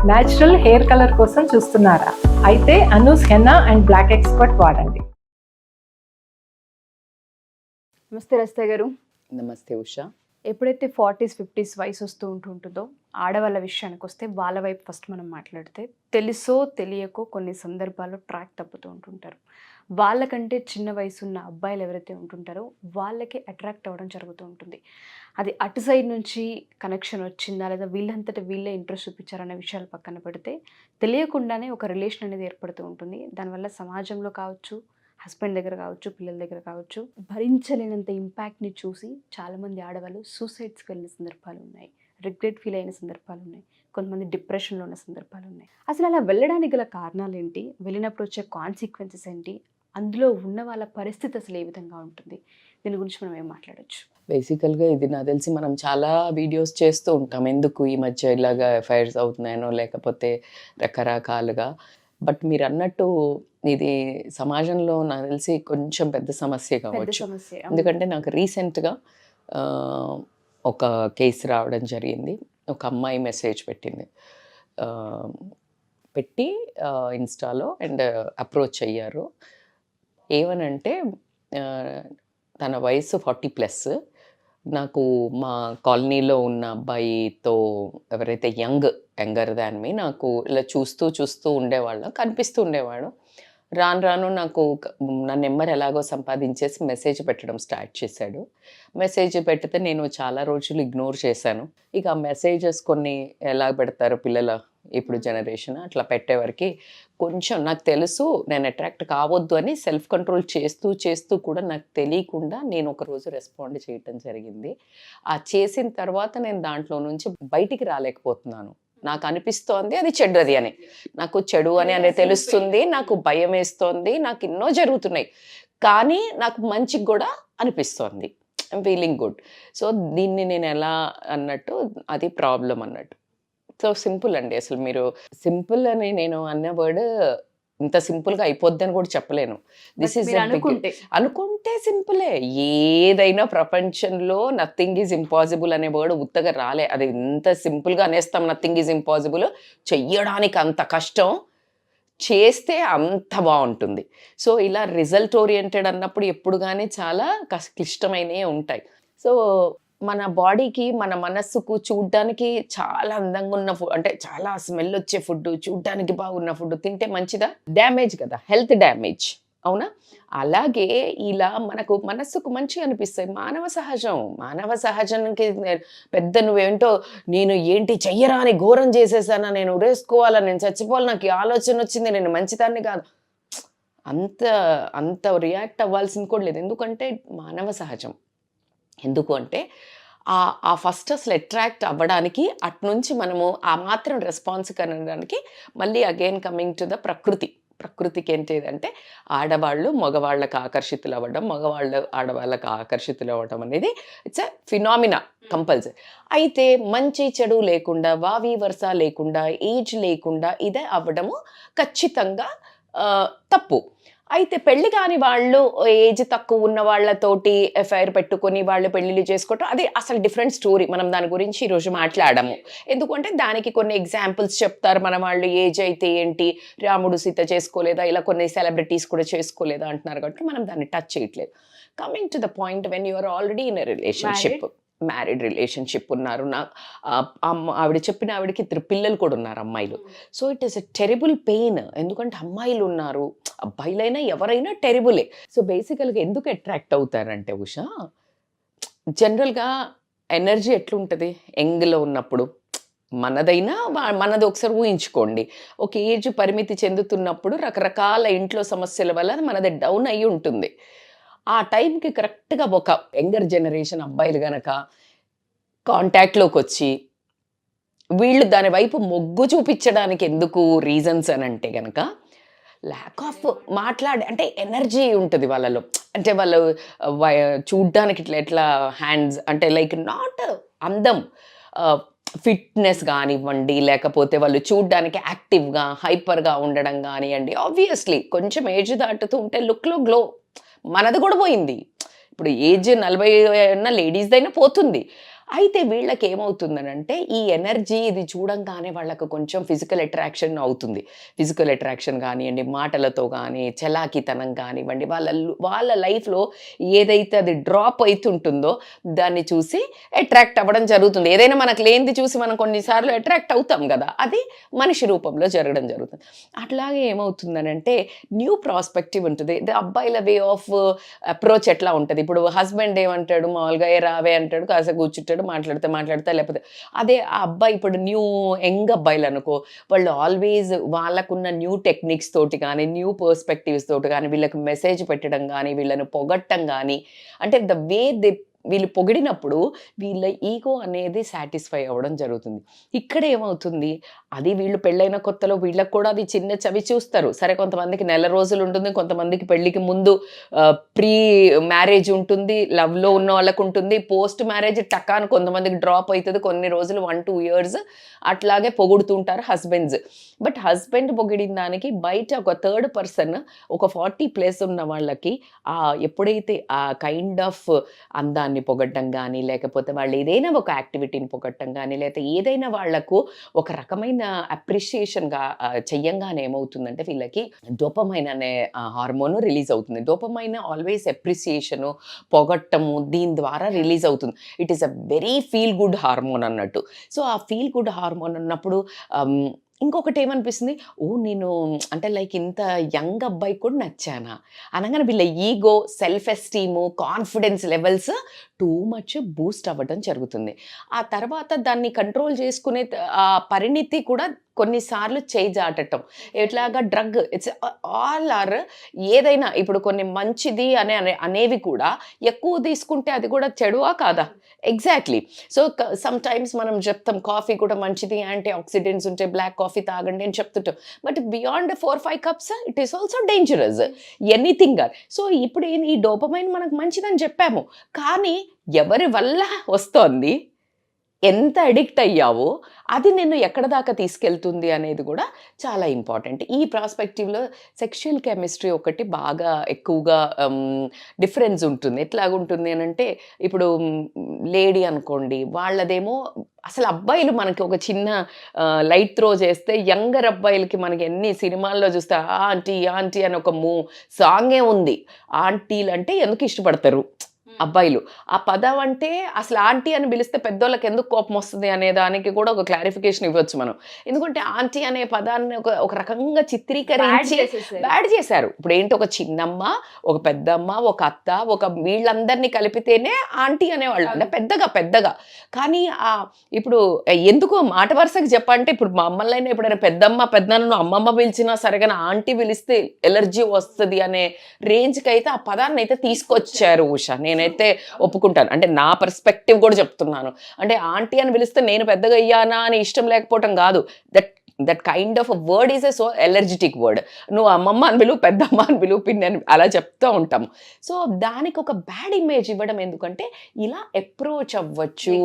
Natural hair colour కోసం చూస్తున్నారా? అయితే Anoos henna and black expert వాడండి. నమస్తే రజిత గారు. నమస్తే ఉషా. ఎప్పుడైతే 40s 50s వయసు వస్తూ ఉంటుందో ఆడవాళ్ళ విషయానికి వస్తే వాళ్ళ వైపు ఫస్ట్ మనం మాట్లాడితే తెలుసో తెలియకో కొన్ని సందర్భాల్లో ట్రాక్ తప్పుతూ ఉంటుంటారు. వాళ్ళకంటే చిన్న వయసు ఉన్న అబ్బాయిలు ఎవరైతే ఉంటుంటారో వాళ్ళకి అట్రాక్ట్ అవ్వడం జరుగుతూ ఉంటుంది. అది అటు సైడ్ నుంచి కనెక్షన్ వచ్చిందా లేదా వీళ్ళంతటా వీళ్ళే ఇంట్రెస్ట్ చూపించారనే విషయాలు పక్కన పెడితే తెలియకుండానే ఒక రిలేషన్ అనేది ఏర్పడుతూ ఉంటుంది. దానివల్ల సమాజంలో కావచ్చు, హస్బెండ్ దగ్గర కావచ్చు, పిల్లల దగ్గర కావచ్చు, భరించలేనంత ఇంపాక్ట్ని చూసి చాలామంది ఆడవాళ్ళు సూసైడ్స్కి వెళ్ళిన సందర్భాలు ఉన్నాయి, రిగ్రెట్ ఫీల్ అయిన సందర్భాలు ఉన్నాయి, కొంతమంది డిప్రెషన్లో ఉన్న సందర్భాలు ఉన్నాయి. అసలు అలా వెళ్ళడానికి గల కారణాలు ఏంటి, వెళ్ళినప్పుడు వచ్చే కాన్సిక్వెన్సెస్ ఏంటి, అందులో ఉన్న వాళ్ళ పరిస్థితి అసలు ఏ విధంగా ఉంటుంది, దీని గురించి మనం ఏం మాట్లాడచ్చు? బేసికల్గా ఇది నాకు తెలిసి మనం చాలా వీడియోస్ చేస్తూ ఉంటాం, ఎందుకు ఈ మధ్య ఇలాగా ఎఫ్ఐఆర్స్ అవుతున్నాయనో లేకపోతే రకరకాలుగా. బట్ మీరు అన్నట్టు ఇది సమాజంలో నాకు తెలిసి కొంచెం పెద్ద సమస్య కావచ్చు. ఎందుకంటే నాకు రీసెంట్గా ఒక కేసు రావడం జరిగింది. ఒక అమ్మాయి మెసేజ్ పెట్టింది, పెట్టి ఇన్స్టాలో అండ్ అప్రోచ్ అయ్యారు. ఏమనంటే తన వయసు 40+, నాకు మా కాలనీలో ఉన్న అబ్బాయితో ఎవరైతే యంగర్ దాన్ మీ నాకు ఇలా చూస్తూ ఉండేవాళ్ళం, కనిపిస్తూ ఉండేవాడు. రాను నాకు నా నెంబర్ ఎలాగో సంపాదించేసి మెసేజ్ పెట్టడం స్టార్ట్ చేశాడు. మెసేజ్ పెడితే నేను చాలా రోజులు ఇగ్నోర్ చేశాను. ఇక ఆ మెసేజెస్ కొన్ని ఎలా పెడతారు పిల్లల ఇప్పుడు జనరేషన్, అట్లా పెట్టేవారికి కొంచెం నాకు తెలుసు నేను అట్రాక్ట్ కావద్దు అని సెల్ఫ్ కంట్రోల్ చేస్తూ కూడా నాకు తెలియకుండా నేను ఒకరోజు రెస్పాండ్ చేయటం జరిగింది. ఆ చేసిన తర్వాత నేను దాంట్లో నుంచి బయటికి రాలేకపోతున్నాను. నాకు అనిపిస్తోంది అది చెడ్డది అని, నాకు చెడు అని తెలుస్తుంది, నాకు భయం వేస్తోంది, నాకు ఎన్నో జరుగుతున్నాయి, కానీ నాకు మంచిగా కూడా అనిపిస్తోంది, ఐఎమ్ ఫీలింగ్ గుడ్. సో దీన్ని నేను ఎలా అన్నట్టు అది ప్రాబ్లం అన్నట్టు. సో సింపుల్ అండి, అసలు మీరు సింపుల్ అని నేను అన్న వర్డ్ ఇంత సింపుల్గా అయిపోద్దని కూడా చెప్పలేను. దిస్ ఈజ్ అనుకుంటే సింపులే. ఏదైనా ప్రపంచంలో నథింగ్ ఈజ్ ఇంపాసిబుల్ అనే వర్డ్ ఉత్తగా రాలే. అది ఇంత సింపుల్గా అనేస్తాం, నథింగ్ ఈజ్ ఇంపాసిబుల్. చెయ్యడానికి అంత కష్టం, చేస్తే అంత బాగుంటుంది. సో ఇలా రిజల్ట్ ఓరియంటెడ్ అన్నప్పుడు ఎప్పుడు కానీ చాలా క్లిష్టమైనవి ఉంటాయి. సో మన బాడీకి మన మనస్సుకు చూడ్డానికి చాలా అందంగా ఉన్న ఫుడ్, అంటే చాలా స్మెల్ వచ్చే ఫుడ్, చూడ్డానికి బాగున్న ఫుడ్ తింటే మంచిదా? డ్యామేజ్ కదా, హెల్త్ డ్యామేజ్, అవునా? అలాగే ఇలా మనకు మనస్సుకు మంచిగా అనిపిస్తాయి, మానవ సహజానికి పెద్ద నువ్వేంటో నేను ఏంటి చెయ్యరాని ఘోరం చేసేసానా, నేను ఉరేసుకోవాలా, నేను చచ్చిపోవాలి, నాకు ఈ ఆలోచన వచ్చింది, నేను మంచిదాన్ని కాదు, అంత రియాక్ట్ అవ్వాల్సింది కూడా లేదు. ఎందుకంటే మానవ సహజం. ఎందుకు అంటే ఆ ఫస్ట్ అసలు అట్రాక్ట్ అవ్వడానికి అట్నుంచి మనము ఆ మాత్రం రెస్పాన్స్ కనడానికి మళ్ళీ అగైన్ కమింగ్ టు ద ప్రకృతికి ఏంటిదంటే ఆడవాళ్ళు మగవాళ్ళకు ఆకర్షితులు అవ్వడం, మగవాళ్ళు ఆడవాళ్ళకు ఆకర్షితులు అవ్వడం అనేది ఇట్స్ ఎ ఫినామినా కంపల్సరీ. అయితే మంచి చెడు లేకుండా, వావి వరుస లేకుండా, ఏజ్ లేకుండా ఇదే అవ్వడము ఖచ్చితంగా తప్పు. అయితే పెళ్లి కాని వాళ్ళు, ఏజ్ తక్కువ ఉన్న వాళ్ళతోటి ఎఫ్ఐఆర్ పెట్టుకొని వాళ్ళు పెళ్లిళ్ళు చేసుకోవటం అది అసలు డిఫరెంట్ స్టోరీ. మనం దాని గురించి ఈరోజు మాట్లాడము. ఎందుకంటే దానికి కొన్ని ఎగ్జాంపుల్స్ చెప్తారు మన వాళ్ళు. ఏజ్ అయితే ఏంటి, రాముడు సీత చేసుకోలేదా, ఇలా కొన్ని సెలబ్రిటీస్ కూడా చేసుకోలేదా అంటున్నారు, కాబట్టి మనం దాన్ని టచ్ చేయట్లేదు. Coming to the point, when you are already in a relationship, married relationship ఉన్నారు, ఆవిడ చెప్పిన ఆవిడకి 3 పిల్లలు కూడా ఉన్నారు, అమ్మాయిలు. So it is a terrible pain. ఎందుకంటే అమ్మాయిలు ఉన్నారు, అబ్బాయిలైనా ఎవరైనా టెరిబులే. సో బేసికల్గా ఎందుకు అట్రాక్ట్ అవుతారంటే ఉషా, జనరల్గా ఎనర్జీ ఎట్లుంటుంది యంగ్లో ఉన్నప్పుడు, మనది ఒకసారి ఊహించుకోండి. ఒక ఏజ్ పరిమితి చెందుతున్నప్పుడు రకరకాల ఇంట్లో సమస్యల వల్ల మనది డౌన్ అయ్యి ఉంటుంది. ఆ టైంకి కరెక్ట్గా ఒక యంగర్ జనరేషన్ అబ్బాయిలు గనక కాంటాక్ట్లోకి వచ్చి వీళ్ళు దాని వైపు మొగ్గు చూపించడానికి ఎందుకు రీజన్స్ అని అంటే కనుక ల్యాక్ ఆఫ్ అంటే ఎనర్జీ ఉంటుంది వాళ్ళలో. అంటే వాళ్ళు చూడ్డానికి ఎట్లా హ్యాండ్స్ అంటే లైక్ నాట్ అందం, ఫిట్నెస్ కానివ్వండి, లేకపోతే వాళ్ళు చూడ్డానికి యాక్టివ్గా హైపర్గా ఉండడం కానివ్వండి. ఆబ్వియస్లీ కొంచెం ఏజ్ దాటుతూ ఉంటే లుక్లో గ్లో, మనది కూడా పోయింది. ఇప్పుడు ఏజ్ 40 ఉన్న లేడీస్దైనా పోతుంది. అయితే వీళ్ళకి ఏమవుతుందనంటే ఈ ఎనర్జీ ఇది చూడంగానే వాళ్ళకు కొంచెం ఫిజికల్ అట్రాక్షన్ అవుతుంది. ఫిజికల్ అట్రాక్షన్ కానివ్వండి, మాటలతో కానీ, చలాకితనం కానివ్వండి, వాళ్ళ లైఫ్లో ఏదైతే అది డ్రాప్ అవుతుంటుందో దాన్ని చూసి అట్రాక్ట్ అవ్వడం జరుగుతుంది. ఏదైనా మనకు లేనిది చూసి మనం కొన్నిసార్లు అట్రాక్ట్ అవుతాం కదా, అది మనిషి రూపంలో జరగడం జరుగుతుంది. అట్లాగే ఏమవుతుందనంటే న్యూ ప్రాస్పెక్టివ్ ఉంటుంది. అబ్బాయిల వే ఆఫ్ అప్రోచ్ ఎట్లా ఉంటుంది, ఇప్పుడు హస్బెండ్ ఏమంటాడు, మామూలుగా ఏ రావే అంటాడు, కాసేపు కూర్చుంటాడు, మాట్లాడతా లేకపోతే అదే ఆ అబ్బాయి ఇప్పుడు న్యూ యంగ్ అబ్బాయిలు అనుకో, వాళ్ళు ఆల్వేస్ వాళ్ళకున్న న్యూ టెక్నిక్స్ తోటి కానీ, న్యూ పర్స్పెక్టివ్స్ తోటి కానీ, వీళ్ళకి మెసేజ్ పెట్టడం కానీ, వీళ్ళని పొగట్టం కానీ, అంటే ద వే వీళ్ళు పొగిడినప్పుడు వీళ్ళ ఈగో అనేది సాటిస్ఫై అవ్వడం జరుగుతుంది. ఇక్కడ ఏమవుతుంది, అది వీళ్ళు పెళ్ళైన కొత్తలో వీళ్ళకి కూడా అది చిన్న చవి చూస్తారు. సరే, కొంతమందికి నెల రోజులు ఉంటుంది, కొంతమందికి పెళ్ళికి ముందు ప్రీ మ్యారేజ్ ఉంటుంది, లవ్లో ఉన్న వాళ్ళకు ఉంటుంది, పోస్ట్ మ్యారేజ్ టకాన్ కొంతమందికి డ్రాప్ అవుతుంది, కొన్ని రోజులు 1-2 years అట్లాగే పొగుడుతుంటారు హస్బెండ్స్. బట్ హస్బెండ్ పొగిడిన దానికి బయట ఒక థర్డ్ పర్సన్, ఒక 40+ ఉన్న వాళ్ళకి ఎప్పుడైతే ఆ కైండ్ ఆఫ్ అందాన్ని పొగట్టం కానీ, లేకపోతే వాళ్ళు ఏదైనా ఒక యాక్టివిటీని పొగట్టం కానీ, లేకపోతే ఏదైనా వాళ్లకు ఒక రకమైన అప్రిషియేషన్గా చెయ్యంగానే ఏమవుతుందంటే వీళ్ళకి డోపమైన్ అనే హార్మోన్ రిలీజ్ అవుతుంది. డోపమైన్ ఆల్వేస్ అప్రిసియేషను, పొగట్టము, దీని ద్వారా రిలీజ్ అవుతుంది. It is a very feel good hormone అన్నట్టు. సో ఆ ఫీల్ గుడ్ హార్మోన్ అన్నప్పుడు ఇంకొకటి ఏమనిపిస్తుంది, నేను అంటే లైక్ ఇంత యంగ్ అబ్బాయి కూడా నచ్చానా అనగానే వీళ్ళ ego, self esteem, confidence levels too much Boost అవ్వడం జరుగుతుంది. ఆ తర్వాత దాన్ని కంట్రోల్ చేసుకునే ఆ పరిణితి కూడా కొన్నిసార్లు చేజాటటం, ఎట్లాగా డ్రగ్, ఇట్స్ ఆల్ ఆర్ ఏదైనా ఇప్పుడు కొన్ని మంచిది అనేవి కూడా ఎక్కువ తీసుకుంటే అది కూడా చెడువా కాదా? ఎగ్జాక్ట్లీ. సో సమ్ టైమ్స్ మనం చెప్తాం కాఫీ కూడా మంచిది, యాంటీ ఆక్సిడెంట్స్ ఉంటే బ్లాక్ కాఫీ తాగండి అని చెప్తుంటాం. But beyond 4-5 cups it is also dangerous, anything. So ఇప్పుడు ఈ డోపమైన్ మనకు మంచిదని చెప్పాము, కానీ ఎవరి వల్ల వస్తోంది, ఎంత అడిక్ట్ అయ్యావో అది నిన్ను ఎక్కడ దాకా తీసుకెళ్తుంది అనేది కూడా చాలా ఇంపార్టెంట్. ఈ ప్రాస్పెక్టివ్లో సెక్షువల్ కెమిస్ట్రీ ఒకటి బాగా ఎక్కువగా డిఫరెన్స్ ఉంటుంది. ఎట్లాగుంటుంది అని అంటే, ఇప్పుడు లేడీ అనుకోండి, వాళ్ళదేమో అసలు అబ్బాయిలు మనకి ఒక చిన్న లైట్ త్రో చేస్తే యంగర్ అబ్బాయిలకి మనకి ఎన్ని సినిమాల్లో చూస్తే ఆంటీ ఆంటీ అని ఒక సాంగే ఉంది. ఆంటీలు అంటే ఎందుకు ఇష్టపడతారు అబ్బాయిలు? ఆ పదం అంటే అసలు ఆంటీ అని పిలిస్తే పెద్దోళ్ళకి ఎందుకు కోపం వస్తుంది అనే దానికి కూడా ఒక క్లారిఫికేషన్ ఇవ్వచ్చు మనం. ఎందుకంటే ఆంటీ అనే పదాన్ని ఒక రకంగా చిత్రీకరించి బ్యాడ్ చేశారు. ఇప్పుడు ఏంటి, ఒక చిన్నమ్మ, ఒక పెద్దమ్మ, ఒక అత్త, ఒక వీళ్ళందరినీ కలిపితేనే ఆంటీ అనేవాళ్ళు, అంటే పెద్దగా. కానీ ఇప్పుడు ఎందుకు మాట వరుసకి చెప్పంటే, ఇప్పుడు మా అమ్మలైనా ఎప్పుడైనా పెద్దన్నను అమ్మమ్మ పిలిచినా సరే, కానీ ఆంటీ పిలిస్తే ఎలర్జీ వస్తుంది అనే రేంజ్కి అయితే ఆ పదాన్ని అయితే తీసుకొచ్చారు ఉషా. నేనైతే ఒప్పుకుంటాను, అంటే నా పర్స్పెక్టివ్ కూడా చెప్తున్నాను. అంటే ఆంటీ అని పిలిస్తే నేను పెద్దగా అయ్యానా అని ఇష్టం లేకపోవటం కాదు, that kind of a word is a so allergic word. నువ్వు అమ్మమ్మ అని పిలువు, పెద్దమ్మ అని పిలువు, పిన్ని అని అలా చెప్తూ ఉంటాము. సో దానికి ఒక బ్యాడ్ ఇమేజ్ ఇవ్వడం ఎందుకంటే, ఇలా అప్రోచ్ అవ్వచ్చు,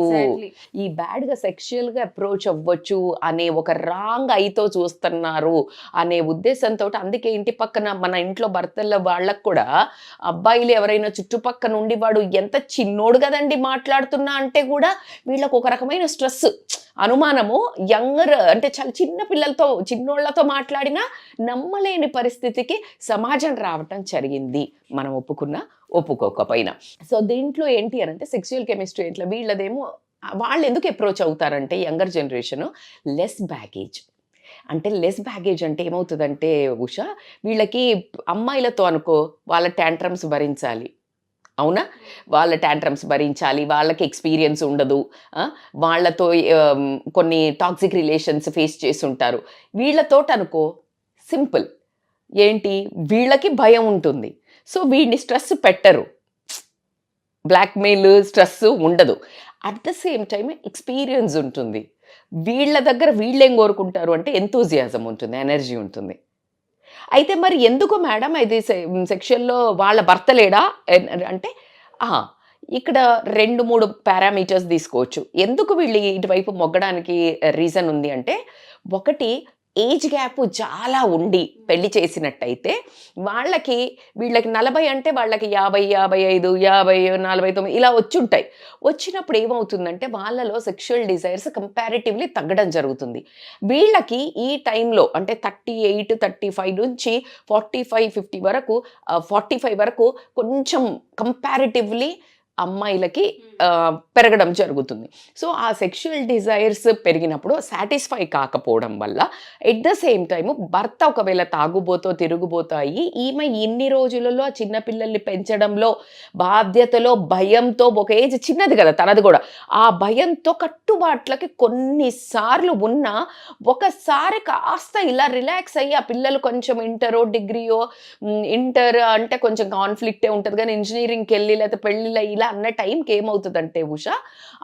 ఈ బ్యాడ్గా సెక్షువల్గా అప్రోచ్ అవ్వచ్చు అనే ఒక రాంగ్ ఐతో చూస్తున్నారు అనే ఉద్దేశంతో. అందుకే ఇంటి పక్కన మన ఇంట్లో భర్తల వాళ్ళకు కూడా అబ్బాయిలు ఎవరైనా చుట్టుపక్కల నుండి వాడు ఎంత చిన్నోడు కదండి మాట్లాడుతున్నా అంటే కూడా వీళ్ళకు ఒక రకమైన స్ట్రెస్, అనుమానము. యంగర్ అంటే చాలా చిన్న పిల్లలతో, చిన్నోళ్లతో మాట్లాడినా నమ్మలేని పరిస్థితికి సమాజం రావటం జరిగింది, మనం ఒప్పుకోకపోయినా. సో దీంట్లో ఏంటి అని అంటే, సెక్సువల్ కెమిస్ట్రీ ఇట్లా వీళ్ళదేమో వాళ్ళు ఎందుకు అప్రోచ్ అవుతారంటే, యంగర్ జనరేషను లెస్ బ్యాగేజ్. అంటే లెస్ బ్యాగేజ్ అంటే ఏమవుతుందంటే ఉషా, వీళ్ళకి అమ్మాయిలతో అనుకో వాళ్ళ ట్యాంట్రమ్స్ భరించాలి, అవునా? వాళ్ళ ట్యాంట్రమ్స్ భరించాలి, వాళ్ళకి ఎక్స్పీరియన్స్ ఉండదు, వాళ్ళతో కొన్ని టాక్సిక్ రిలేషన్స్ ఫేస్ చేసి ఉంటారు. వీళ్ళతో అనుకో సింపుల్, ఏంటి, వీళ్ళకి భయం ఉంటుంది, సో వీడిని స్ట్రెస్ పెట్టరు, బ్లాక్మెయిల్ స్ట్రెస్ ఉండదు. At the same time experience ఉంటుంది. వీళ్ళ దగ్గర వీళ్ళేం కోరుకుంటారు అంటే ఎంతూజియాజం ఉంటుంది, ఎనర్జీ ఉంటుంది. అయితే మరి ఎందుకు మేడం ఇది సెక్షన్లో వాళ్ళ భర్త లేడా అంటే, ఇక్కడ 2-3 పారామీటర్స్ తీసుకోవచ్చు ఎందుకు వీళ్ళు ఇటువైపు మొగ్గడానికి రీజన్ ఉంది అంటే, ఒకటి ఏజ్ గ్యాప్ చాలా ఉండి పెళ్లి చేసినట్టయితే వీళ్ళకి 40 అంటే వాళ్ళకి 50, 55, 50, 49 ఇలా వచ్చుంటాయి. వచ్చినప్పుడు ఏమవుతుందంటే వాళ్ళలో సెక్షువల్ డిజైర్స్ కంపారిటివ్లీ తగ్గడం జరుగుతుంది. వీళ్ళకి ఈ టైంలో అంటే 38, 35 నుంచి 45, 50 వరకు 45 వరకు కొంచెం కంపారిటివ్లీ అమ్మాయిలకి పెరగడం జరుగుతుంది. సో ఆ సెక్షువల్ డిజైర్స్ పెరిగినప్పుడు సాటిస్ఫై కాకపోవడం వల్ల ఎట్ ద సేమ్ టైము భర్త ఒకవేళ తాగుబోతో తిరుగుబోతో అయ్యి ఈమె ఇన్ని రోజులలో ఆ చిన్నపిల్లల్ని పెంచడంలో బాధ్యతలో భయంతో ఒక ఏజ్ చిన్నది కదా తనది కూడా, ఆ భయంతో కట్టుబాట్లకి కొన్నిసార్లు ఉన్నా ఒకసారి కాస్త ఇలా రిలాక్స్ అయ్యి ఆ పిల్లలు కొంచెం ఇంటర్ అంటే కొంచెం కాన్ఫ్లిక్టే ఉంటుంది కానీ ఇంజనీరింగ్కి వెళ్ళి లేకపోతే పెళ్ళిళ్ళు ఇలా అన్న టైంకి ఏమవుతుందంటే ఉషా,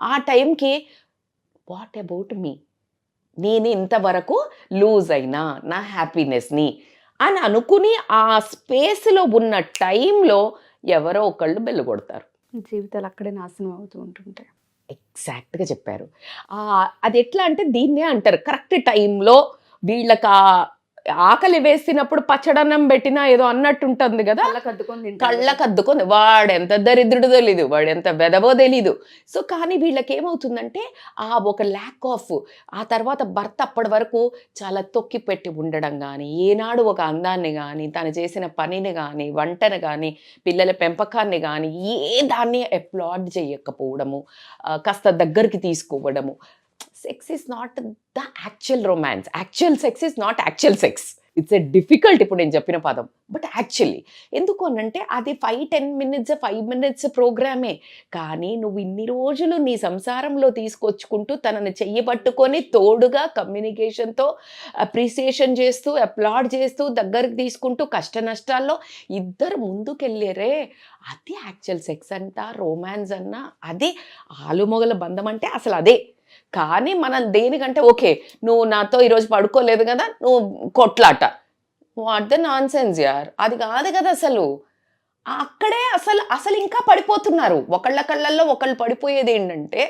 ఆ టైంకి వాట్ అబౌట్ మీ, నేను ఇంతవరకు లూజ్ అయినా నా హ్యాపీనెస్ని అని అనుకుని ఆ స్పేస్లో ఉన్న టైంలో ఎవరో ఒకళ్ళు బెల్లు కొడతారు. జీవితాలు అక్కడే నాశనం అవుతూ ఉంటుంటాయి. ఎగ్జాక్ట్గా చెప్పారు. అది ఎట్లా అంటే దీన్నే అంటారు కరెక్ట్ టైంలో వీళ్ళకి ఆకలి వేసినప్పుడు పచ్చడన్నం పెట్టినా ఏదో అన్నట్టు ఉంటుంది కదా, కళ్ళకద్దుకొని వాడెంత దరిద్రుడు తెలీదు, వాడెంత వెదవో తెలీదు. సో కానీ వీళ్ళకి ఏమవుతుందంటే ఆ ఒక ల్యాక్ ఆఫ్, ఆ తర్వాత భర్త అప్పటి వరకు చాలా తొక్కి పెట్టి ఉండడం కానీ, ఏనాడు ఒక అందాన్ని కానీ, తను చేసిన పనిని కానీ, వంటను కానీ, పిల్లల పెంపకాన్ని కానీ ఏ దాన్ని అప్లాడ్ చేయకపోవడము, కాస్త దగ్గరికి తీసుకోవడము. Sex is not the actual romance, actual sex is not actual sex. It's a difficult ఇప్పుడు నేను చెప్పిన పదం, బట్ యాక్చువల్లీ ఎందుకు అనంటే అది 5-10 minutes 5 minutes ప్రోగ్రామే. కానీ నువ్వు ఇన్ని రోజులు నీ సంసారంలో తీసుకొచ్చుకుంటూ తనని చెయ్యబట్టుకొని తోడుగా కమ్యూనికేషన్తో అప్రిసియేషన్ చేస్తూ అప్లాడ్ చేస్తూ దగ్గరికి తీసుకుంటూ కష్ట నష్టాల్లో ఇద్దరు ముందుకెళ్ళారే, అది యాక్చువల్ సెక్స్ అంట, రొమాన్స్ అన్న, అది ఆలుమొగల బంధం అంటే అసలు అదే. కానీ మనం దేనికంటే ఓకే నువ్వు నాతో ఈరోజు పడుకోలేదు కదా నువ్వు కొట్లాట, వాట్ ద నాన్ సెన్స్ యార్, అది కాదు కదా అసలు. అక్కడే అసలు ఇంకా పడిపోతున్నారు. ఒకళ్ళ కళ్ళల్లో ఒకళ్ళు పడిపోయేది ఏంటంటే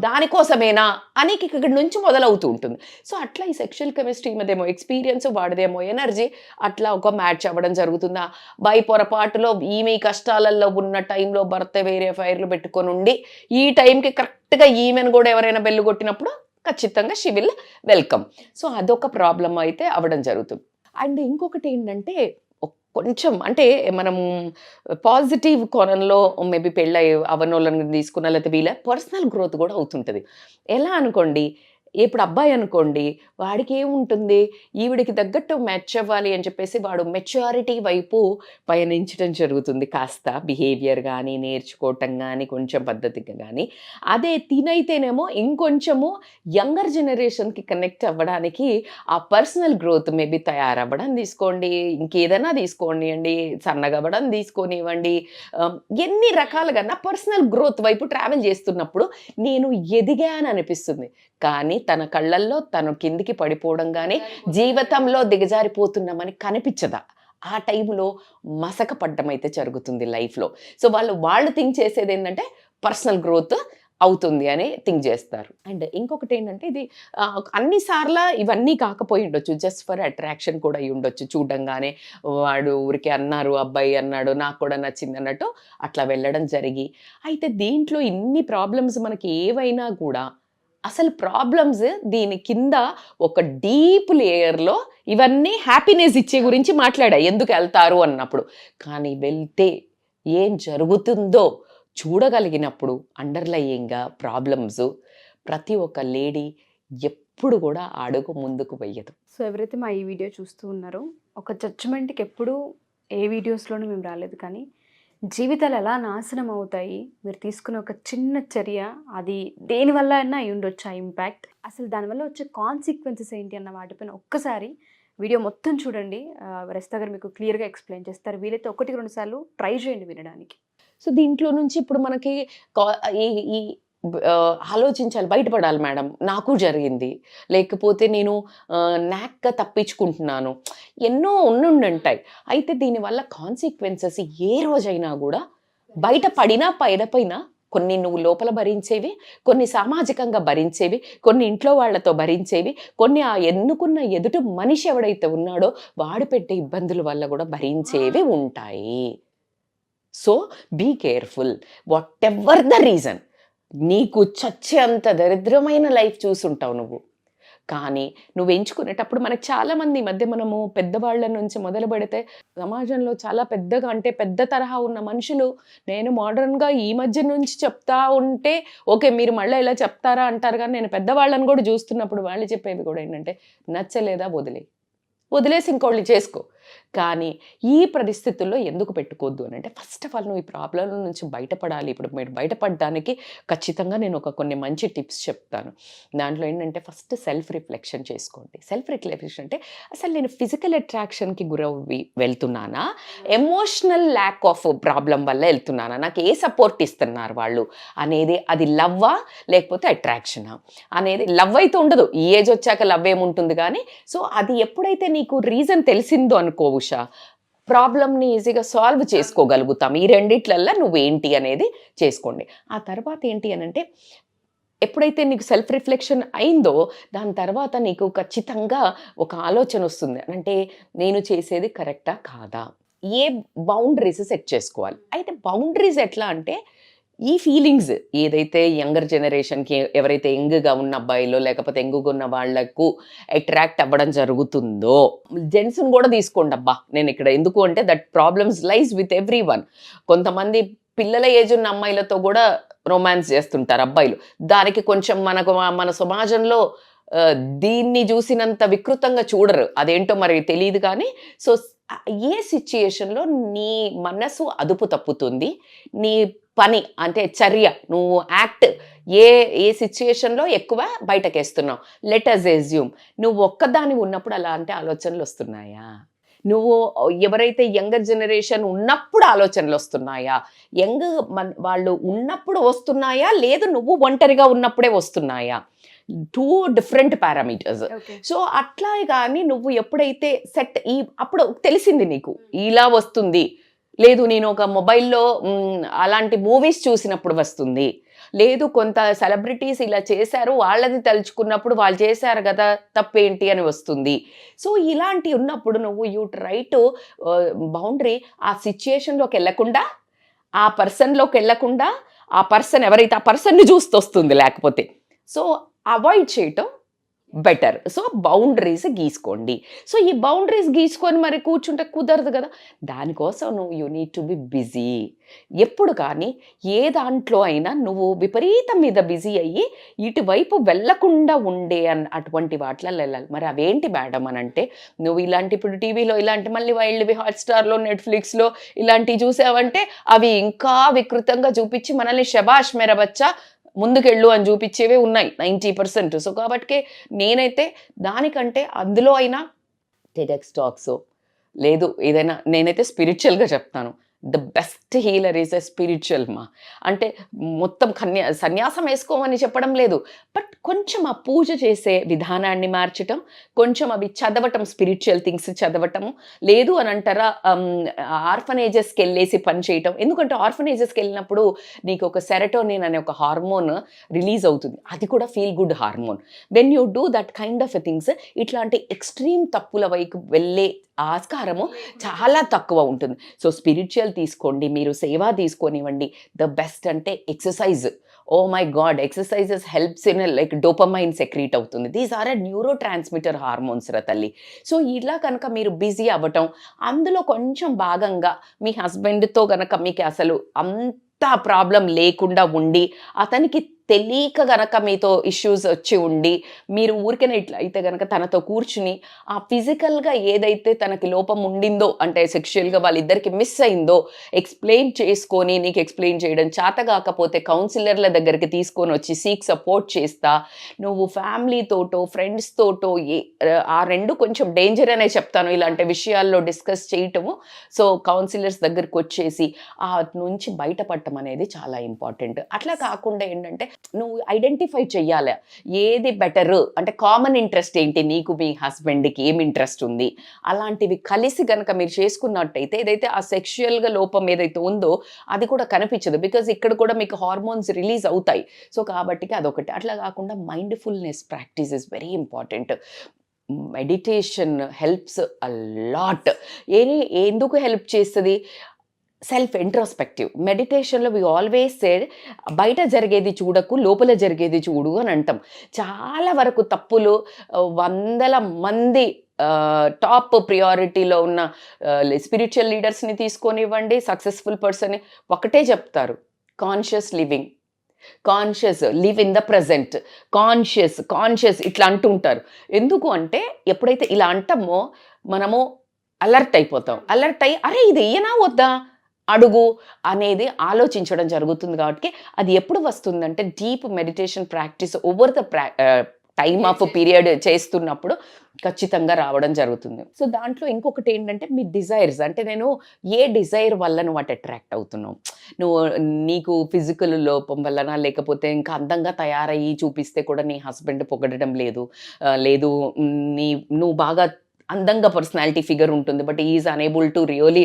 దానికోసమేనా అని ఇక్కడ నుంచి మొదలవుతూ ఉంటుంది. సో అట్లా ఈ సెక్షువల్ కెమిస్ట్రీ మీదేమో ఎక్స్పీరియన్స్, వాడిదేమో ఎనర్జీ, అట్లా ఒక మ్యాచ్ అవ్వడం జరుగుతుందా. బై పొరపాటులో ఈమె కష్టాలలో ఉన్న టైంలో భర్త వేరే ఫైర్లు పెట్టుకొని ఉండి ఈ టైంకి కరెక్ట్గా ఈమెను కూడా ఎవరైనా బెల్లు కొట్టినప్పుడు ఖచ్చితంగా షీ విల్ వెల్కమ్. సో అదొక ప్రాబ్లం అయితే అవ్వడం జరుగుతుంది. అండ్ ఇంకొకటి ఏంటంటే కొంచెం అంటే మనం పాజిటివ్ కోణంలో మేబీ పెళ్ళి అవనోళ్ళని తీసుకున్న లేకపోతే వీళ్ళ పర్సనల్ గ్రోత్ కూడా అవుతుంటుంది. ఎలా అనుకోండి, ఇప్పుడు అబ్బాయి అనుకోండి, వాడికి ఏముంటుంది, ఈవిడికి తగ్గట్టు మ్యాచ్ అవ్వాలి అని చెప్పేసి వాడు మెచ్యూరిటీ వైపు పయనించడం జరుగుతుంది. కాస్త బిహేవియర్ కానీ నేర్చుకోవటం కానీ కొంచెం పద్ధతిగా కానీ. అదే తినైతేనేమో ఇంకొంచెము యంగర్ జనరేషన్కి కనెక్ట్ అవ్వడానికి ఆ పర్సనల్ గ్రోత్ మేబీ తయారవ్వడం తీసుకోండి, ఇంకేదైనా తీసుకోండి అండి, సన్నగా అవ్వడం తీసుకొనివ్వండి, ఎన్ని రకాలుగా నా పర్సనల్ గ్రోత్ వైపు ట్రావెల్ చేస్తున్నప్పుడు నేను ఎదిగాను అనిపిస్తుంది. కానీ తన కళ్ళల్లో తను కిందికి పడిపోవడం కానీ జీవితంలో దిగజారిపోతున్నామని కనిపించదా. ఆ టైంలో మసక పడ్డం అయితే జరుగుతుంది లైఫ్లో. సో వాళ్ళు థింక్ చేసేది ఏంటంటే పర్సనల్ గ్రోత్ అవుతుంది అని థింక్ చేస్తారు. అండ్ ఇంకొకటి ఏంటంటే ఇది అన్నిసార్లు ఇవన్నీ కాకపోయి ఉండొచ్చు, జస్ట్ ఫర్ అట్రాక్షన్ కూడా అయి ఉండొచ్చు. చూడంగానే వాడు ఊరికే అన్నారు, అబ్బాయి అన్నాడు, నాకు కూడా నచ్చింది అన్నట్టు అట్లా వెళ్ళడం జరిగి. అయితే దీంట్లో ఇన్ని ప్రాబ్లమ్స్ మనకి ఏవైనా కూడా అసలు ప్రాబ్లమ్స్ దీని కింద ఒక డీప్ లేయర్లో ఇవన్నీ హ్యాపీనెస్ ఇచ్చే గురించి మాట్లాడా ఎందుకు వెళ్తారు అన్నప్పుడు. కానీ వెళ్తే ఏం జరుగుతుందో చూడగలిగినప్పుడు అండర్లయింగ్గా ప్రాబ్లమ్స్ ప్రతి ఒక్క లేడీ ఎప్పుడు కూడా అడుగు ముందుకు వెయ్యదు. సో ఎవరైతే మా ఈ వీడియో చూస్తూ ఉన్నారో ఒక జడ్జిమెంట్కి ఎప్పుడూ ఏ వీడియోస్లోనూ మేము రాలేదు, కానీ జీవితాలు ఎలా నాశనం అవుతాయి, మీరు తీసుకునే ఒక చిన్న చర్య అది దేనివల్ల అయినా అయి ఉండొచ్చు ఆ ఇంపాక్ట్, అసలు దానివల్ల వచ్చే కాన్సిక్వెన్సెస్ ఏంటి అన్న వాటిపైన ఒక్కసారి వీడియో మొత్తం చూడండి. రజిత గారు మీకు క్లియర్గా ఎక్స్ప్లెయిన్ చేస్తారు. వీలైతే 1-2 సార్లు ట్రై చేయండి వినడానికి. సో దీంట్లో నుంచి ఇప్పుడు మనకి ఈ ఆలోచించాలి, బయటపడాలి. మేడం నాకు జరిగింది, లేకపోతే నేను నాక్గా తప్పించుకుంటున్నాను, ఎన్నో ఉండుంటాయి. అయితే దీనివల్ల కాన్సిక్వెన్సెస్ ఏ రోజైనా కూడా బయట పడినా పైన కొన్ని నువ్వు లోపల భరించేవి, కొన్ని సామాజికంగా భరించేవి, కొన్ని ఇంట్లో వాళ్ళతో భరించేవి, కొన్ని ఆ ఎన్నుకున్న ఎదుటి మనిషి ఎవడైతే ఉన్నాడో వాడు పెట్టే ఇబ్బందుల వల్ల కూడా భరించేవి ఉంటాయి. So be careful whatever the reason. నీకు చచ్చేంత దరిద్రమైన లైఫ్ చూసుంటావు నువ్వు, కానీ నువ్వు ఎంచుకునేటప్పుడు మనకు చాలామంది ఈ మధ్య మనము పెద్దవాళ్ళ నుంచి మొదలు పెడితే సమాజంలో చాలా పెద్దగా అంటే పెద్ద తరహా ఉన్న మనుషులు నేను మోడర్న్గా ఈ మధ్య నుంచి చెప్తా ఉంటే ఓకే మీరు మళ్ళీ ఇలా చెప్తారా అంటారు, కానీ నేను పెద్దవాళ్ళని కూడా చూస్తున్నప్పుడు వాళ్ళు చెప్పేవి కూడా ఏంటంటే నచ్చలేదా వదిలేసి ఇంకోళ్ళు చేసుకో. కానీ ఈ పరిస్థితుల్లో ఎందుకు పెట్టుకోవద్దు అని అంటే ఫస్ట్ ఆఫ్ ఆల్ నువ్వు ఈ ప్రాబ్లం నుంచి బయటపడాలి. ఇప్పుడు మీరు బయటపడడానికి ఖచ్చితంగా నేను కొన్ని మంచి టిప్స్ చెప్తాను. దాంట్లో ఏంటంటే ఫస్ట్ సెల్ఫ్ రిఫ్లెక్షన్ చేసుకోండి. సెల్ఫ్ రిఫ్లెక్షన్ అంటే అసలు నేను ఫిజికల్ అట్రాక్షన్కి గురవి వెళ్తున్నానా, ఎమోషనల్ ల్యాక్ ఆఫ్ ప్రాబ్లం వల్ల వెళ్తున్నానా, నాకు ఏ సపోర్ట్ ఇస్తున్నారు వాళ్ళు అనేది, అది లవ్వా లేకపోతే అట్రాక్షనా అనేది. లవ్ అయితే ఉండదు, ఈ ఏజ్ వచ్చాక లవ్ ఏముంటుంది కానీ. సో అది ఎప్పుడైతే నీకు రీజన్ తెలిసిందో అనుకో ఉషా, ప్రాబ్లమ్ని ఈజీగా సాల్వ్ చేసుకోగలుగుతాం. ఈ రెండిట్లల్లో నువ్వేంటి అనేది చేసుకోండి. ఆ తర్వాత ఏంటి అని అంటే ఎప్పుడైతే నీకు సెల్ఫ్ రిఫ్లెక్షన్ అయిందో దాని తర్వాత నీకు ఖచ్చితంగా ఒక ఆలోచన వస్తుంది, అంటే నేను చేసేది కరెక్టా కాదా, ఏ బౌండరీస్ సెట్ చేసుకోవాలి. అయితే బౌండరీస్ ఎట్లా అంటే ఈ ఫీలింగ్స్ ఏదైతే యంగర్ జనరేషన్కి ఎవరైతే యంగ్గా ఉన్న అబ్బాయిలో లేకపోతే యంగ్గా ఉన్న వాళ్లకు అట్రాక్ట్ అవ్వడం జరుగుతుందో, జెంట్స్ని కూడా తీసుకోండి అబ్బా. నేను ఇక్కడ ఎందుకు అంటే that problems లైజ్ with every one. కొంతమంది పిల్లల ఏజ్ ఉన్న అమ్మాయిలతో కూడా రొమాన్స్ చేస్తుంటారు అబ్బాయిలు. దానికి కొంచెం మన సమాజంలో దీన్ని చూసినంత వికృతంగా చూడరు, అదేంటో మరి తెలియదు కానీ. సో ఏ సిచ్యుయేషన్లో నీ మనసు అదుపు తప్పుతుంది, నీ పని అంటే చర్య నువ్వు యాక్ట్ ఏ సిచ్యుయేషన్లో ఎక్కువ బయటకేస్తున్నావు. లెట్ అస్ ఎజ్యూమ్ నువ్వు ఒక్కదాని ఉన్నప్పుడు అలాంటి ఆలోచనలు వస్తున్నాయా, నువ్వు ఎవరైతే యంగర్ జనరేషన్ ఉన్నప్పుడు ఆలోచనలు వస్తున్నాయా, వాళ్ళు ఉన్నప్పుడు వస్తున్నాయా, లేదు నువ్వు ఒంటరిగా ఉన్నప్పుడే వస్తున్నాయా, 2 different పారామీటర్స్. సో అట్లా కానీ నువ్వు ఎప్పుడైతే సెట్ అప్పుడు తెలిసింది నీకు ఇలా వస్తుంది, లేదు నేను ఒక మొబైల్లో అలాంటి మూవీస్ చూసినప్పుడు వస్తుంది, లేదు కొంత సెలబ్రిటీస్ ఇలా చేశారు వాళ్ళది తలుచుకున్నప్పుడు వాళ్ళు చేశారు కదా తప్పేంటి అని వస్తుంది. సో ఇలాంటి ఉన్నప్పుడు నువ్వు యూ ట్రై టు బౌండరీ ఆ సిచ్యుయేషన్లోకి వెళ్ళకుండా, ఆ పర్సన్లోకి వెళ్ళకుండా, ఆ పర్సన్ ఎవరైతే ఆ పర్సన్ని చూస్తూ వస్తుంది లేకపోతే, సో అవాయిడ్ చేయటం బెటర్. సో బౌండరీస్ గీసుకోండి. సో ఈ బౌండరీస్ గీసుకొని మరి కూర్చుంటే కుదరదు కదా, దానికోసం నువ్వు you need to be busy. ఎప్పుడు కానీ ఏ దాంట్లో అయినా నువ్వు విపరీతం మీద బిజీ అయ్యి ఇటువైపు వెళ్లకుండా ఉండే అటువంటి వాటిలో వెళ్ళాలి. మరి అవేంటి మేడం అని అంటే నువ్వు ఇలాంటి ఇప్పుడు టీవీలో ఇలాంటి మళ్ళీ వైల్డ్వి హాట్స్టార్లో నెట్ఫ్లిక్స్లో ఇలాంటివి చూసావంటే అవి ఇంకా వికృతంగా చూపించి మనల్ని శబాష్ మేరా బచ్చా ముందుకెళ్ళు అని చూపించేవే ఉన్నాయి 90%. సో కాబట్టి నేనైతే దానికంటే అందులో అయినా టెడెక్స్ టాక్స్ లేదు ఏదైనా, నేనైతే స్పిరిచువల్గా చెప్తాను, the best healer is a spiritual మా. అంటే మొత్తం సన్యాసం వేసుకోమని చెప్పడం లేదు, బట్ కొంచెం ఆ పూజ చేసే విధానాన్ని మార్చటం, కొంచెం అవి చదవటం, స్పిరిచువల్ థింగ్స్ చదవటము, లేదు అని అంటారా ఆర్ఫనేజెస్కి వెళ్ళేసి పని చేయటం. ఎందుకంటే ఆర్ఫనేజెస్కి వెళ్ళినప్పుడు నీకు ఒక సెరటోనిన్ అనే ఒక హార్మోన్ రిలీజ్ అవుతుంది, అది కూడా feel good hormone. When you do that kind of a things ఇట్లాంటి ఎక్స్ట్రీమ్ తప్పుల వైపు వెళ్ళే ఆస్కారము చాలా తక్కువ ఉంటుంది. సో స్పిరిచువల్ తీసుకోండి, మీరు సేవ తీసుకొనివ్వండి. ద బెస్ట్ అంటే exercise. Oh my god, exercises helps in like dopamine secrete అవుతుంది. These are a neurotransmitter hormones రా తల్లి. సో ఇలా కనుక మీరు బిజీ అవ్వటం, అందులో కొంచెం భాగంగా మీ హస్బెండ్తో కనుక మీకు అసలు అంత ప్రాబ్లం లేకుండా ఉండి అతనికి తెలియక గనక మీతో ఇష్యూస్ వచ్చి ఉండి మీరు ఊరికనే ఇట్లా అయితే గనక తనతో కూర్చుని ఆ ఫిజికల్గా ఏదైతే తనకి లోపం ఉండిందో అంటే సెక్షువల్గా వాళ్ళిద్దరికి మిస్ అయిందో ఎక్స్ప్లెయిన్ చేసుకొని, నీకు ఎక్స్ప్లెయిన్ చేయడం చేత కాకపోతే కౌన్సిలర్ల దగ్గరికి తీసుకొని వచ్చి సీక్ సపోర్ట్ చేస్తా, నువ్వు ఫ్యామిలీతోటో ఫ్రెండ్స్ తోటో ఆ రెండు కొంచెం డేంజర్ అనే చెప్తాను ఇలాంటి విషయాల్లో డిస్కస్ చేయటము. సో కౌన్సిలర్స్ దగ్గరికి వచ్చేసి ఆ నుంచి బయటపడటం అనేది చాలా ఇంపార్టెంట్. అట్లా కాకుండా ఏంటంటే నువ్వు ఐడెంటిఫై చెయ్యాలి ఏది బెటరు, అంటే కామన్ ఇంట్రెస్ట్ ఏంటి, నీకు మీ హస్బెండ్కి ఏం ఇంట్రెస్ట్ ఉంది, అలాంటివి కలిసి కనుక మీరు చేసుకున్నట్టయితే ఏదైతే ఆ సెక్షువల్గా లోపం ఏదైతే ఉందో అది కూడా కనిపించదు. బికాజ్ ఇక్కడ కూడా మీకు హార్మోన్స్ రిలీజ్ అవుతాయి. సో కాబట్టి అదొకటి. అట్లా కాకుండా mindfulness practice is very important. Meditation helps a lot. ఎందుకు హెల్ప్ చేస్తుంది? Self introspective. మెడిటేషన్లో వి ఆల్వేస్ సే బయట జరిగేది చూడకు, లోపల జరిగేది చూడు అని అంటాం. చాలా వరకు తప్పులు వందల మంది టాప్ ప్రియారిటీలో ఉన్న స్పిరిచువల్ లీడర్స్ని తీసుకొనివ్వండి, సక్సెస్ఫుల్ పర్సన్ ఒకటే చెప్తారు, conscious living, conscious, live in the present, conscious ఇట్లా అంటుంటారు. ఎందుకు అంటే ఎప్పుడైతే ఇలా అంటామో మనము అలర్ట్ అయిపోతాం. అలర్ట్ అయ్యి అరే ఇది ఏనా వద్దా అడుగు అనేది ఆలోచించడం జరుగుతుంది. కాబట్టి అది ఎప్పుడు వస్తుందంటే deep meditation practice over the time of period చేస్తున్నప్పుడు ఖచ్చితంగా రావడం జరుగుతుంది. సో దాంట్లో ఇంకొకటి ఏంటంటే మీ డిజైర్స్, అంటే నేను ఏ డిజైర్ వల్ల నువ్వు అటు అట్రాక్ట్ అవుతున్నావు, నువ్వు నీకు ఫిజికల్ లోపం వలన, లేకపోతే ఇంకా అందంగా తయారయ్యి చూపిస్తే కూడా నీ హస్బెండ్ పొగడడం లేదు, నువ్వు బాగా అందంగా పర్సనాలిటీ ఫిగర్ ఉంటుంది but is unable to really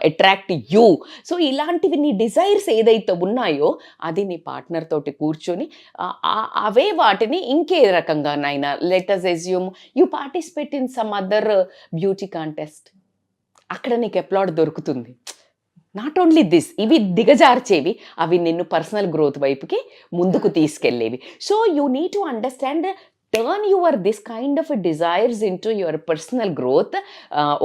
attract you. So ఇలాంటివి నీ డిజైర్స్ ఏదైతే ఉన్నాయో అది నీ పార్ట్నర్ తోటి కూర్చొని అవే వాటిని ఇంకే రకంగానైనా, let us assume you participate in some other beauty contest, అక్కడ నీకు అప్లాడ్ దొరుకుతుంది. నాట్ ఓన్లీ దిస్, ఇవి దిగజార్చేవి, అవి నిన్ను పర్సనల్ గ్రోత్ వైపుకి ముందుకు తీసుకెళ్ళేవి. So you need to understand, turn your this kind of desires into your personal growth.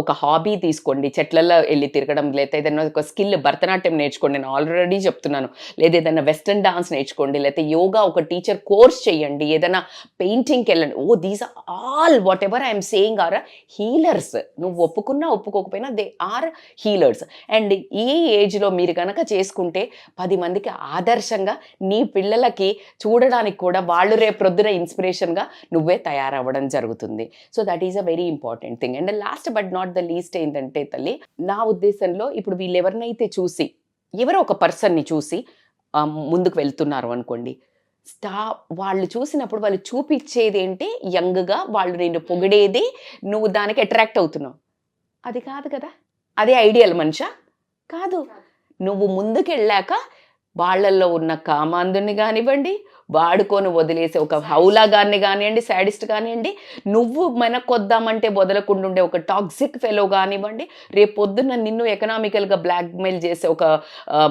ఒక హాబీ తీసుకోండి, చెట్లలో వెళ్ళి తిరగడం, లేదా ఏదైనా ఒక స్కిల్, భరతనాట్యం నేర్చుకోండి, నేను ఆల్రెడీ చెప్తున్నాను, లేదా ఏదైనా వెస్ట్రన్ డాన్స్ నేర్చుకోండి, లేకపోతే యోగా ఒక టీచర్ కోర్స్ చేయండి, ఏదైనా పెయింటింగ్కి వెళ్ళండి. These are all whatever I'm saying are healers. నువ్వు ఒప్పుకున్నా ఒప్పుకోకపోయినా దే ఆర్ హీలర్స్. అండ్ ఈ ఏజ్లో మీరు కనుక చేసుకుంటే 10 మందికి ఆదర్శంగా, నీ పిల్లలకి చూడడానికి కూడా వాళ్ళు రేపొద్దున ఇన్స్పిరేషన్గా నువ్వే తయారవ్వడం జరుగుతుంది. So that is a very important thing. And last but not the least ఏంటంటే తల్లి, నా ఉద్దేశంలో ఇప్పుడు వీళ్ళు ఎవరినైతే చూసి, ఎవరో ఒక పర్సన్ని చూసి ముందుకు వెళ్తున్నారు అనుకోండి, వాళ్ళు చూసినప్పుడు వాళ్ళు చూపించేది ఏంటి, యంగ్గా వాళ్ళు నేను పొగిడేది, నువ్వు దానికి అట్రాక్ట్ అవుతున్నావు, అది కాదు కదా. అదే ఐడియల్ మనిషా కాదు. నువ్వు ముందుకెళ్ళాక వాళ్ళల్లో ఉన్న కామాంధుని కానివ్వండి, వాడుకొని వదిలేసే ఒక హౌలాగాన్ని కానివ్వండి, శాడిస్ట్ కానివ్వండి, నువ్వు వెనకొద్దామంటే వదలకుండా ఉండే ఒక టాక్సిక్ ఫెలో కానివ్వండి, రేపు పొద్దున్న నిన్ను ఎకనామికల్గా బ్లాక్మెయిల్ చేసే ఒక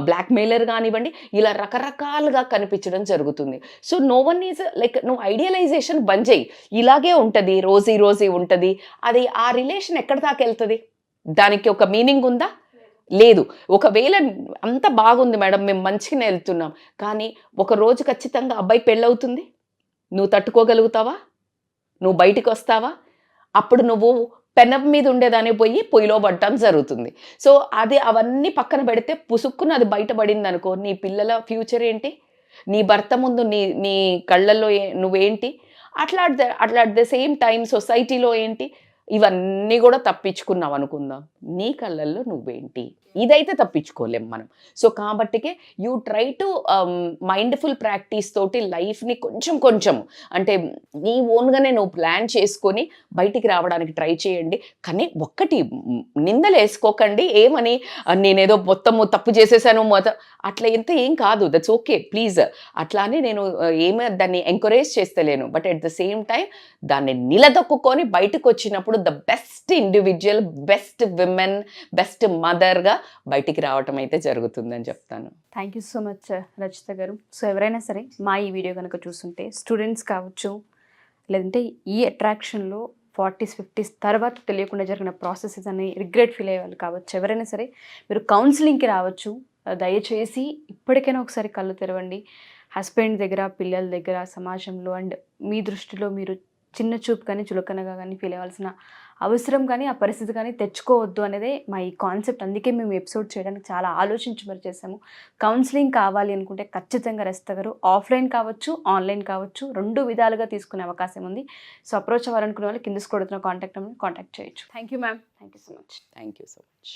బ్లాక్మెయిలర్ కానివ్వండి, ఇలా రకరకాలుగా కనిపించడం జరుగుతుంది. So no one is like, నువ్వు ఐడియలైజేషన్ బంద్ చేయి. ఇలాగే ఉంటుంది, రోజీ ఉంటుంది, అది ఆ రిలేషన్ ఎక్కడి దాకా వెళ్తుంది? దానికి ఒక మీనింగ్ ఉందా? లేదు. ఒకవేళ అంత బాగుంది మేడం, మేము మంచిగానే వెళ్తున్నాం, కానీ ఒక రోజు ఖచ్చితంగా అబ్బాయి పెళ్ళవుతుంది, నువ్వు తట్టుకోగలుగుతావా? నువ్వు బయటికి వస్తావా? అప్పుడు నువ్వు పెనం మీద ఉండేదాన్ని పోయి పొయ్యిలో పడటం జరుగుతుంది. సో అవన్నీ పక్కన పెడితే పుసుక్కున అది బయటపడింది అనుకో, నీ పిల్లల ఫ్యూచర్ ఏంటి? నీ భర్త ముందు నీ కళ్ళల్లో నువ్వేంటి? అట్లా అట్ ద సేమ్ టైం సొసైటీలో ఏంటి? ఇవన్నీ కూడా తప్పించుకున్నావు అనుకుందాం, నీ కళ్ళల్లో నువ్వేంటి? ఇదైతే తప్పించుకోలేం మనం. సో కాబట్టికే you try to mindful practice తోటి లైఫ్ని కొంచెం అంటే నీ ఓన్గానే నువ్వు ప్లాన్ చేసుకొని బయటికి రావడానికి ట్రై చేయండి. కానీ ఒక్కటి నిందలు వేసుకోకండి, ఏమని నేనేదో మొత్తము తప్పు చేసేసాను అట్లా ఏం కాదు, దట్స్ ఓకే ప్లీజ్. అట్లా అని నేను ఏమీ దాన్ని ఎంకరేజ్ చేస్తలేను, but at the same time దాన్ని నిలదొక్కుని బయటకు వచ్చినప్పుడు the best individual, best women, best మదర్గా బయటికి రావటం అయితే జరుగుతుందని చెప్తాను. Thank you so much Rachita garu. So ఎవరైనా సరే మా ఈ వీడియో కనుక చూస్తుంటే, స్టూడెంట్స్ కావచ్చు, లేదంటే ఈ అట్రాక్షన్లో 40s 50s తర్వాత తెలియకుండా జరిగిన ప్రాసెసెస్ అని రిగ్రెట్ ఫీల్ అయ్యే వాళ్ళు కావచ్చు, ఎవరైనా సరే మీరు కౌన్సిలింగ్కి రావచ్చు. దయచేసి ఇప్పటికైనా ఒకసారి కళ్ళు తెరవండి. హస్బెండ్ దగ్గర, పిల్లల దగ్గర, సమాజంలో అండ్ మీ దృష్టిలో మీరు చిన్న చూపు కానీ చులకనగా కానీ ఫీల్ అవ్వాల్సిన అవసరం కానీ ఆ పరిస్థితి కానీ తెచ్చుకోవద్దు అనేదే మా ఈ కాన్సెప్ట్. అందుకే మేము ఎపిసోడ్ చేయడానికి చాలా ఆలోచించి మరి చేసాము. కౌన్సిలింగ్ కావాలి అనుకుంటే ఖచ్చితంగా రచిత గారు ఆఫ్లైన్ కావచ్చు, ఆన్లైన్ కావచ్చు, 2 విధాలుగా తీసుకునే అవకాశం ఉంది. సో అప్రోచ్ అవ్వాలనుకునే వాళ్ళు కింద స్క్రోల్ అవుతున్న కాంటాక్ట్ చేయొచ్చు. Thank you ma'am. Thank you so much. Thank you so much.